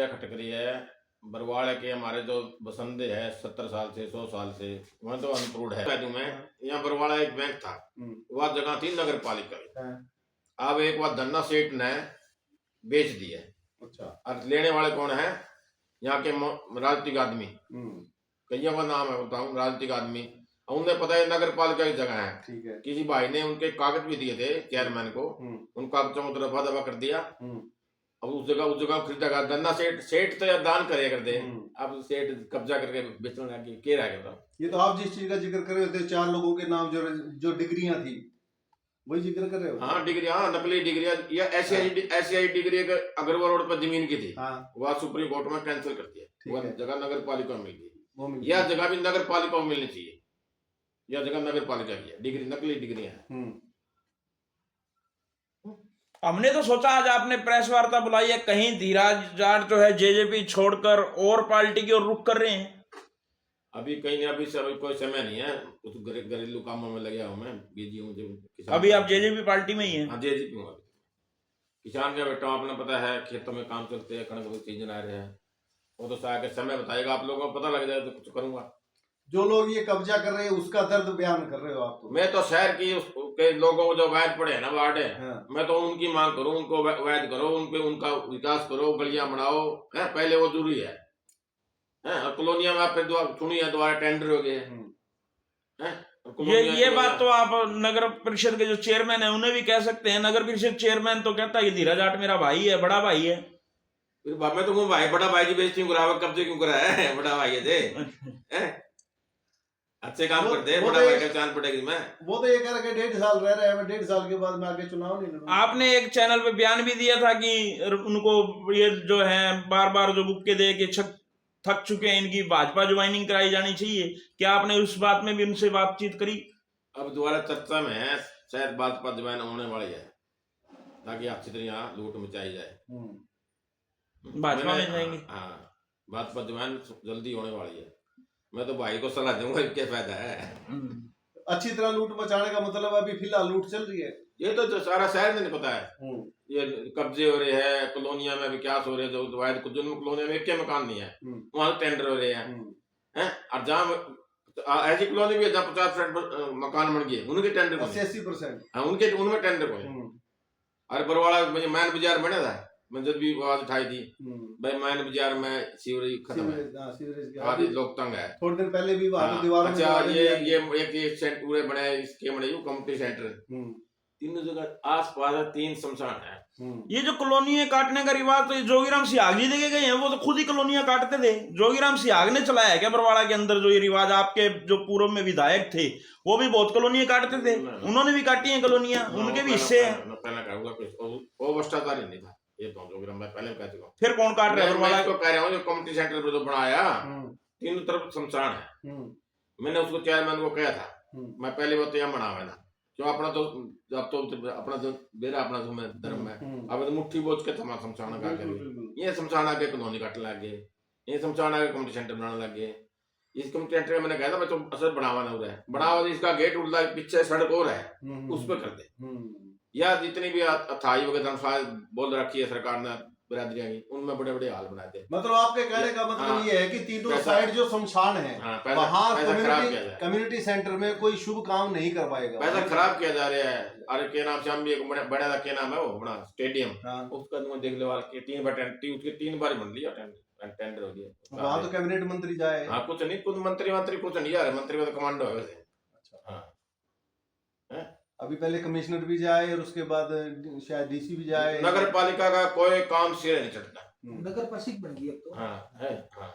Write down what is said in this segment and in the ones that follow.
समस्या खटक रही है। बरवाड़ा के हमारे जो बसंदे है 70 साल से 100 साल से वहाँ तो अनप्रूव है। कह दूं मैं, यहाँ बरवाड़ा एक बैंक था, वह जगह थी नगर पालिका की। अब एक बार धन्ना सेठ ने बेच दी है। अच्छा। और लेने वाले कौन है? यहाँ के राजनीतिक आदमी, कईयों का नाम है बताऊं, राजनीतिक आदमी। उन्हें पता है नगर पालिका की जगह है, ठीक है। किसी भाई ने उनके कागज भी दिए थे चेयरमैन को, उन कागजों को दफा दफा कर दिया। अब उस जगह खरीदा धन्ना सेठ तो यार दान करे कर दे। अब सेठ कब्जा करके बेचने लगे, क्या रह गया? ये तो आप जिस चीज का जिक्र कर रहे होते 4 लोगों के नाम जो डिग्रियां थी वही जिक्र कर रहे हो? हाँ डिग्री, हाँ नकली डिग्री या एशियाई डिग्री अग्रवाल रोड पर जमीन की थी। हाँ। वह सुप्रीम कोर्ट में कैंसिल कर दिया, वह जगह नगर पालिका में मिल गई। यह जगह भी नगर पालिका में मिलनी चाहिए, यह जगह नगर पालिका की है। डिग्री नकली डिग्री है। हमने तो सोचा आज आपने प्रेस वार्ता बुलाई है, कहीं धीराज जाट जो है जेजेपी छोड़कर और पार्टी की ओर रुख कर रहे हैं। अभी कहीं नहीं, अभी कोई समय नहीं है, कुछ घरेलू कामों में लगे हूँ, मैं बिजी हूँ। अभी आप जेजेपी पार्टी में ही हैं? हाँ जेजेपी हूँ। किसान का बेटा आपने पता है, खेतों में काम करते हैं, कणक सीजन आ रहे हैं, वो तो शायद समय बताएगा, आप लोगों को पता लग जाए तो कुछ करूंगा। जो लोग ये कब्जा कर रहे हैं उसका दर्द बयान कर रहे हो आप तो। मैं तो शहर के लोगों को जो वैध पड़े हैं ना वार्ड है, हाँ। मैं तो उनकी मांग करूं, उनको वैध करो, उनका विकास करो, गलियां बनाओ, है पहले वो जरूरी है। कॉलोनिया में फिर सुनी है दोबारा टेंडर हो गए। ये बात तो आप नगर परिषद के जो चेयरमैन है उन्हें भी कह सकते हैं। नगर परिषद चेयरमैन तो कहता है धीराज जाट मेरा भाई है, बड़ा भाई है। फिर मैं तो भाई बड़ा भाई की बेइज्जती क्यों करा, कब्जे क्यों करा है? बड़ा भाई है अच्छे काम करते हैं, बड़ा भाई का चांद पड़ेगी। मैं वो तो ये कह रहा है 1.5 साल रह रहे हैं, 1.5 साल के बाद मैं आगे चुनाव नहीं लड़ूंगा। आपने एक चैनल पे बयान भी दिया था कि उनको ये जो है बार बार जो बुक्के दे के थक चुके हैं, इनकी भाजपा ज्वाइनिंग कराई जानी चाहिए। क्या आपने उस बात में भी उनसे बातचीत करी? अब दोबारा चर्चा में है, शायद भाजपा ज्वाइन होने वाली है, ताकि अच्छी तरह यहाँ लूट मचाई जाए। भाजपा में जाएंगे? हाँ भाजपा ज्वाइन जल्दी होने वाली है। मैं तो भाई को सलाह दूंगा, क्या फायदा है। अच्छी तरह लूट मचाने का मतलब अभी फिलहाल लूट चल रही है। ये तो सारा शहर में नहीं पता है। ये कब्जे हो रहे हैं, कॉलोनिया में विकास हो रहे हैं, जो कॉलोनिया में एक के मकान नहीं है, वहां टेंडर हो रहे हैं। और जहाँ ऐसी कॉलोनी भी है जहाँ 50% मकान बन गए, उनके टेंडर 80%, हाँ उनमें टेंडर को। अरे बरवाड़ा मैन बाजार बना था, मैं जब भी आवाज उठाई थी भाई मैन बाजार में सीवरेज खत्म है, लोग तंग है। थोड़े दिन पहले भी वहां दीवारों में अच्छा ये एक सेंटर पूरे बने, इसके बने कम्युनिटी सेंटर, तीनों जगह आस पास 3 शमशान है। ये जो कॉलोनियां काटने का रिवाज तो जोगीराम सियाग जी देके गए हैं, वो तो खुद ही कॉलोनियां काटते थे। जोगीराम सियाग ने चलाया है क्या बरवाड़ा के अंदर जो ये रिवाज? आपके जो पूर्व में विधायक थे वो भी बहुत कॉलोनियां काटते थे, उन्होंने भी काटी है कॉलोनियां, उनके भी हिस्से है। वो भ्रष्टाचार ही नहीं था ये तो, जोगीराम मैं पहले कह चुका हूँ। फिर कौन काट रहा है बरवाड़ा को? कह रहा हूँ जो कम्युनिटी सेंटर जो बनाया 3 तरफ शमशान है, मैंने उसको चेयरमैन को कहा था, मैं पहले वो तो यहाँ बना हुआ था क्यों, अपना तो जब तो अपना जो बेरा अपना धर्म में, अब तो मुट्ठी बोझ के थमा शमशान का ये शमशान आके कॉलोनी काटने लग गए, ये शमशान आके कम्युनिटी सेंटर बनाने लग गए। इस कम्युनिटी सेंटर मैंने कहा था मैं तो असर बढ़ावा ना हो रहा है, बढ़ावा इसका गेट उल्टा पीछे सड़क और है उस पर कर दे, या जितनी भी अथाई वगैरह बोल रखी है सरकार ने बिरादरियां की, उनमें बड़े बड़े हाल बनाए थे। मतलब आपके कहने का मतलब ये है कि तीनों साइड जो शमशान है वहाँ कम्युनिटी सेंटर में कोई शुभ काम नहीं कर पाएगा, पैसा खराब किया जा रहा है। अरे के नाम से हम भी एक बड़ा क्या नाम है वो बड़ा स्टेडियम, उसका देख लो 3 बार बन लिया, टेंडर हो गया। वहाँ तो कैबिनेट मंत्री जाए। हाँ कुछ नहीं, कुछ मंत्री कुछ नहीं यार, मंत्री में तो कमांडो है वैसे। अभी पहले कमिश्नर भी जाए और उसके बाद शायद डीसी भी जाए। नगर पालिका का कोई काम सिरे नहीं चढ़ता, नगर प्रसिद्ध बन गई अब तो। हाँ है, हाँ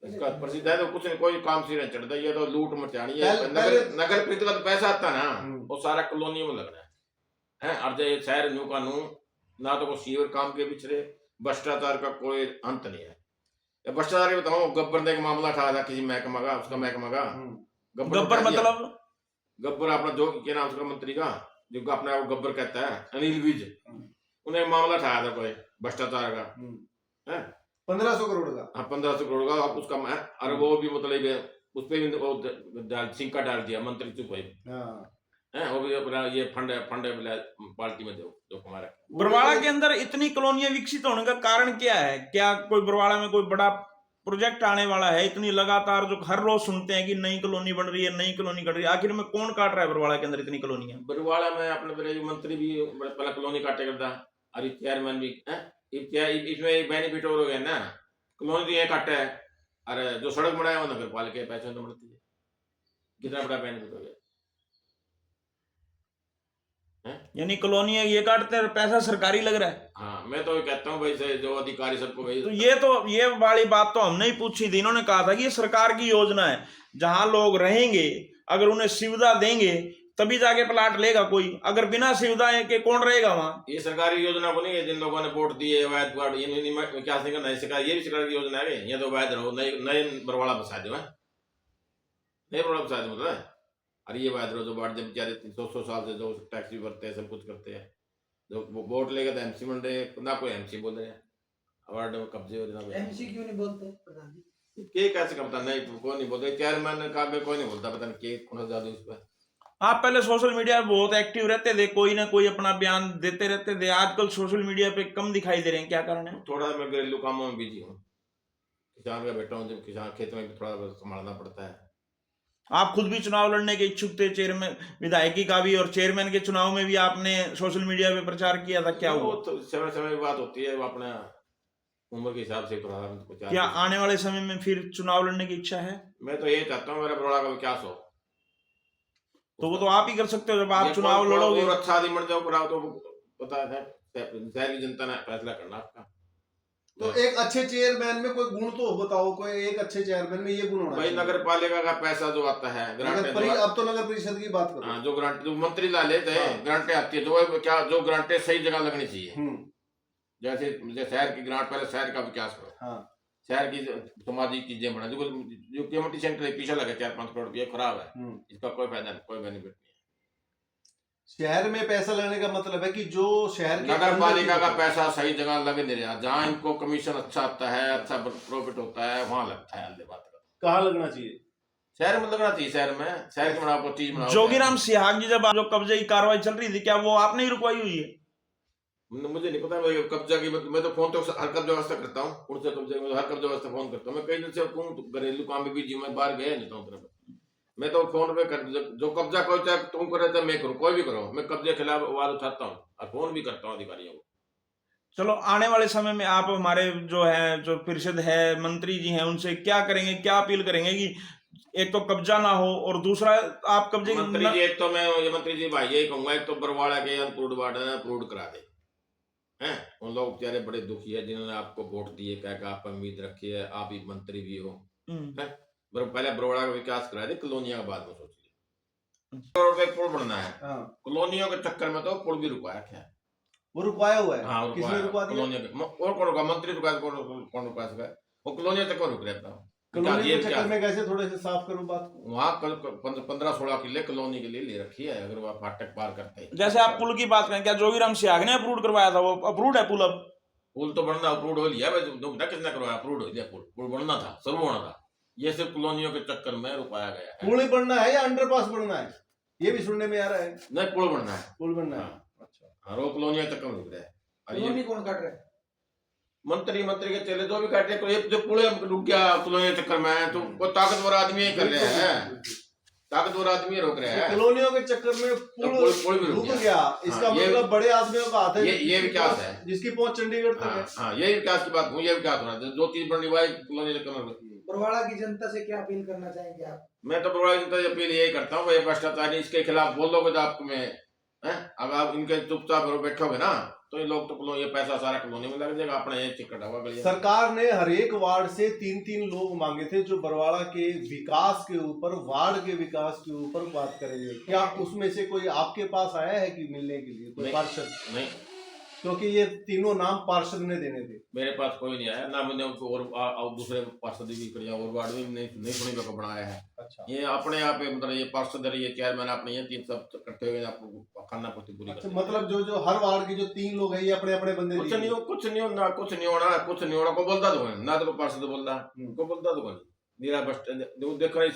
इसका प्रसिद्ध है तो कुछ नहीं, कोई काम सिरे नहीं चढ़ता, ये तो लूट मचानी है। नगर परिषद का पैसा आता ना वो सारा कॉलोनियों में लगना है। और जो शहर न्यू कानून ना तो कोई सीवर काम के पिछड़े, भ्रष्टाचार का कोई अंत नहीं है। भ्रष्टाचार बताऊँ, गब्बर ने एक मामला उठाया था किसी महकमा का, उसका महकमा का गब्बर मतलब गब्बर अपना जो क्या नाम उसका मंत्री का जो अपना वो गब्बर कहता है, अनिल विज, उन्हें मामला उठाया था कोई भ्रष्टाचार का, 1500 करोड़ का। हाँ 1500 करोड़ का उसका, और वो भी मतलब उस पर सिक्का डाल दिया, मंत्री चुप हुए। है, वो भी अपना ये फंड है पार्टी में जो हमारा। बरवाड़ा के अंदर इतनी कॉलोनियां विकसित होने का कारण क्या है? क्या कोई बरवाड़ा में कोई बड़ा प्रोजेक्ट आने वाला है? इतनी लगातार जो हर रोज सुनते हैं कि नई कॉलोनी बन रही है, नई कॉलोनी कट रही है, आखिर में कौन काट रहा है बरवाड़ा के अंदर इतनी कॉलोनियां? बरवाड़ा में अपने मेरे मंत्री भी पहले कॉलोनी काटे करता, और चेयरमैन भी इसमें एक बेनिफिट और हो गया ना, कॉलोनी तो ये काटे है, अरे जो सड़क बनाया वो नगर पालिका के पैसे तो बढ़ती है, कितना बड़ा बेनिफिट हो गया। यानी कॉलोनियां ये काटते हैं, पैसा सरकारी लग रहा है। हाँ, मैं तो कहता हूँ भाई से जो अधिकारी सबको भाई, तो ये वाली बात तो हमने ही पूछी थी। इन्होंने कहा था कि ये सरकार की योजना है, जहां लोग रहेंगे अगर उन्हें सुविधा देंगे तभी जाके प्लाट लेगा कोई, अगर बिना सुविधाएं के कौन रहेगा वहां? ये सरकारी योजना को नहीं है, जिन लोगों ने वोट दिए वैध कार्ड, ये क्या नहीं करना, सरकार ये भी सरकार की योजना है। ये तो वैध रहो, नए बरवाड़ा बसा दो, नए बरवाड़ा बसा दो, मतलब अरे ये वैध रहो, जो बाढ़ जब बेचारे 100 साल से जो टैक्स भी भरते हैं, सब कुछ करते हैं, जो वोट लेगा तो एमसी बन रहे, ना कोई एमसी बोल रहे हैं, अवार्ड में कब्जे हो रहे हैं। एमसी क्यों नहीं बोलते प्रधान जी? के कैसे कमता नहीं, कोई नहीं बोलते, चेयरमैन का कोई नहीं बोलता, पता नहीं के कौन ज्यादा इस पर। आप पहले सोशल मीडिया पे बहुत एक्टिव रहते थे, कोई ना कोई अपना बयान देते रहते थे, आजकल सोशल मीडिया पे कम दिखाई दे रहे हैं, क्या कारण है? थोड़ा मैं घरेलू कामों में बिजी हूँ, किसान का बेटा हूँ, जब किसान खेत में भी थोड़ा संभालना पड़ता है। आप खुद भी चुनाव लड़ने के इच्छुक थे, चेयरमैन विधायकी का भी, और चेयरमैन के चुनाव में भी आपने सोशल मीडिया पे प्रचार किया था, क्या हुआ? तो समय समय बात होती है, वो अपना उम्र के हिसाब से थोड़ा। क्या आने वाले समय में फिर चुनाव लड़ने की इच्छा है? मैं तो यही चाहता हूँ मेरा बरवाड़ा का विकास हो, तो वो तो आप ही कर सकते हो जब आप चुनाव लड़ोगे। और अच्छा आदमी बन जाओ, तो पता है शहर की जनता ने फैसला करना आपका। तो एक अच्छे चेयरमैन में कोई गुण तो बताओ, कोई एक अच्छे चेयरमैन में ये गुण होना भाई, चाहिए। नगर पालिका का पैसा जो आता है, अब तो नगर परिषद की बात करो। हाँ, जो ग्रांट जो मंत्री ला लेते हैं, ग्रांटें आती है, जो ग्रांटें सही जगह लगनी चाहिए। जैसे शहर की ग्रांट, पहले शहर का विकास करो, शहर की सामाजिक चीजें बना, जो कम्युनिटी सेंटर पीछे लगे 4-5 करोड़ रुपया, खराब है, इसका कोई फायदा नहीं, कोई बेनिफिट नहीं। शहर में पैसा लगने का मतलब है कि जो शहर के नगर पालिका का पैसा सही जगह लगे नहीं रहा, जहाँ इनको कमीशन अच्छा आता है, अच्छा प्रॉफिट होता है, वहां लगता है। अलग बात कहाँ लगना चाहिए? शहर में लगना चाहिए, शहर में, शहर की बनाओ चीज बनाओ। जोगीराम सिहाग जी जब जो कब्जे की कार्रवाई चल रही थी, क्या वो आपने ही रुकवाई हुई है? मुझे नहीं पता, मैं कब्जा की, मैं तो फोन तो हर कब्जा व्यवस्था करता हूँ, उनसे कब्जे हर कब्जा व्यवस्था फोन करता हूँ। मैं कई दिन से घरेलू काम में बिजी, मैं बाहर गया नहीं था, मैं तो फोन पे कर, जो कब्जा कोई चाहे तुम करे चाहे मैं करूँ, कोई भी करो, मैं कब्जे खिलाफ आवाज उठाता हूँ और फोन भी करता हूँ अधिकारियों को। चलो, आने वाले समय में आप हमारे जो है, जो परिषद है, मंत्री जी हैं, उनसे क्या करेंगे, क्या अपील करेंगे कि एक तो कब्जा ना हो, और दूसरा आप कब्जे मंत्री जी, एक तो मैं ये मंत्री जी भाई यही कहूंगा, एक तो बरवाड़ा के अनप्रूव्ड वार्ड है, अप्रूव्ड करा दे हैं। उन लोग बेचारे बड़े दुखी है, जिन्होंने आपको वोट दिए, क्या आप उम्मीद रखी है, आप ही मंत्री भी हो, पहले बरवाड़ा का विकास करा दे, कॉलोनियों के बाद में सोचिए। करोड़ का पुल बनना है, कॉलोनियों के चक्कर में तो पुल भी रुकवाया, क्या वो रुकवाया हुआ है? हाँ, किसने रुकवा दिया? और कौन रुका? मंत्री रुका, कौन रुका सका? वो कॉलोनियों तक रुक रहता हूँ। कॉलोनी के चक्कर में कैसे, थोड़े से साफ करो बात को। वहाँ 15-16 किले कॉलोनी के लिए ले रखी है, अगर वो फाटक पार करते हैं। जैसे आप पुल की बात करें, क्या जोगीराम सिहाग ने अप्रूव करवाया था? वो अप्रूव्ड है पुल? अब पुल तो बनना अप्रूव हो लिया, किसने करवाया? अप्रूव हो लिया, पुल बनना था, शुरू होना था, ये सिर्फ कॉलोनियों के चक्कर में रुकाया गया है। पुल बनना है या अंडरपास बनना है, ये भी सुनने में आ रहा है। नहीं, पुल बनना है, पुल बनना है। अच्छा, वो कॉलोनियों के चक्कर में रुक रहा है। कॉलोनी कौन काट रहा है? मंत्री के चले जो भी काटे, जो पुल रुक गया कॉलोनियों के चक्कर में, तो कोई ताकतवर आदमी ही कर रहे हैं, ताकतवर आदमी रोक रहे हैं। कॉलोनियों के चक्कर में पुल भी रुक गया, इसका मतलब बड़े आदमियों का हाथ है। ये विकास है, जिसकी पहुंच चंडीगढ़ तक है। हाँ, यही विकास की बात हूँ, ये विकास होना है, जो चीज बननी हुआ कॉलोनी चक्कर में। बरवाड़ा की जनता से क्या अपील करना चाहेंगे आप? मैं तो बरवाड़ा की जनता से अपील यही करता हूँ, भ्रष्टाचारी इसके खिलाफ बोलोगे तो आपको मैं, अगर आप इनके चुपचाप बैठोगे ना, तो ये लोग तो ये पैसा सारा कॉलोनी में लग जाएगा, अपना ये चिकट होगा। सरकार ने हर एक वार्ड से 3-3 लोग मांगे थे जो बरवाड़ा के विकास के ऊपर, वार्ड के विकास के ऊपर बात करेंगे। क्या उसमें से कोई आपके पास आया है कि मिलने के लिए कोई पार्षद? नहीं, क्योंकि ये तीनों नाम पार्षद ने देने थे। मेरे पास कोई नहीं आया ना, मैंने और दूसरे पार्षद भी करिया और वार्ड में नहीं सुनी को बनाया है। अच्छा, ये अपने आप मतलब ये पार्षद है, ये चेयरमैन अपने, ये 3 सब इकट्ठे हुए आपको खाना पूर्ति पूरी। अच्छा, मतलब जो हर वार्ड के जो 3 लोग हैं, ये अपने अपने बंदे। कुछ नहीं होना, को बोलता तो ना, तो पार्षद बोलता को बोलता तो नहीं। मेरा बस देख रहे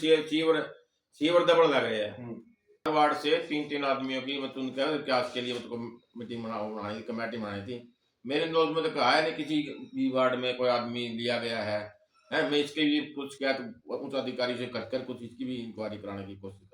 सीवर दबड़ लग रहे हैं, वार्ड से 3-3 आदमियों की मतलब उनके विकास के लिए मतलब मीटिंग बनाई कमेटी बनाई थी। मेरे नॉलेज में तो कहा है नहीं किसी भी वार्ड में कोई आदमी लिया गया है। मैं इसके भी कुछ क्या उच्च अधिकारी से कर कुछ इसकी भी इंक्वायरी कराने की कोशिश